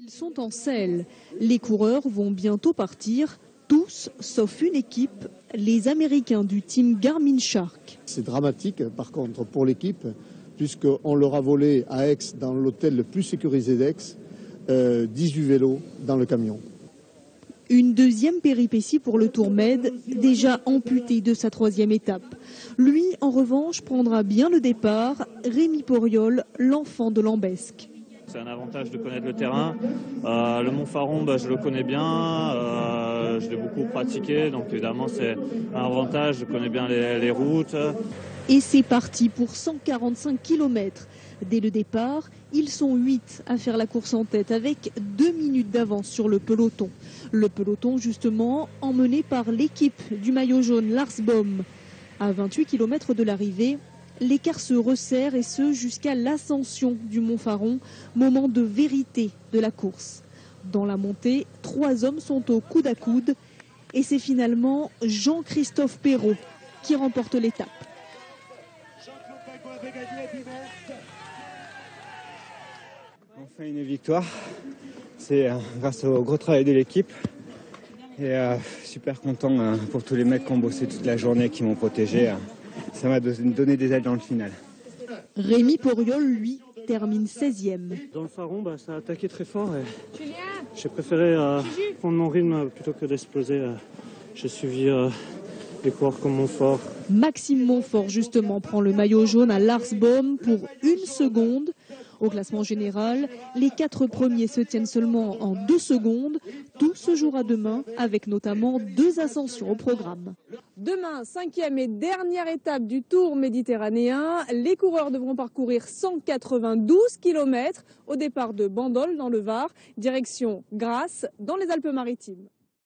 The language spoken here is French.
Ils sont en selle. Les coureurs vont bientôt partir, tous sauf une équipe, les Américains du team Garmin Shark. C'est dramatique par contre pour l'équipe, puisqu'on leur a volé à Aix, dans l'hôtel le plus sécurisé d'Aix, 18 vélos dans le camion. Une deuxième péripétie pour le Tour Med, déjà amputé de sa troisième étape. Lui, en revanche, prendra bien le départ. Rémi Poriol, l'enfant de Lambesc. C'est un avantage de connaître le terrain. Le Montfaron, je le connais bien, je l'ai beaucoup pratiqué, donc évidemment c'est un avantage, je connais bien les routes. Et c'est parti pour 145 km. Dès le départ, ils sont 8 à faire la course en tête avec 2 minutes d'avance sur le peloton. Le peloton justement emmené par l'équipe du maillot jaune Lars Boom. À 28 km de l'arrivée, l'écart se resserre et ce jusqu'à l'ascension du Montfaron, moment de vérité de la course. Dans la montée, 3 hommes sont au coude à coude et c'est finalement Jean-Christophe Perrault qui remporte l'étape. Enfin une victoire, c'est grâce au gros travail de l'équipe et super content pour tous les mecs qui ont bossé toute la journée, qui m'ont protégé. Ça m'a donné des ailes dans le final. Rémi Poriol, lui, termine 16e. Dans le Faron, ça a attaqué très fort et j'ai préféré prendre mon rythme plutôt que d'exploser. J'ai suivi les coureurs comme Montfort. Maxime Montfort, justement, prend le maillot jaune à Lars Boom pour 1 seconde. Au classement général, les 4 premiers se tiennent seulement en 2 secondes. Tout se jouera demain, avec notamment 2 ascensions au programme. Demain, 5e et dernière étape du Tour méditerranéen. Les coureurs devront parcourir 192 km au départ de Bandol dans le Var, direction Grasse dans les Alpes-Maritimes.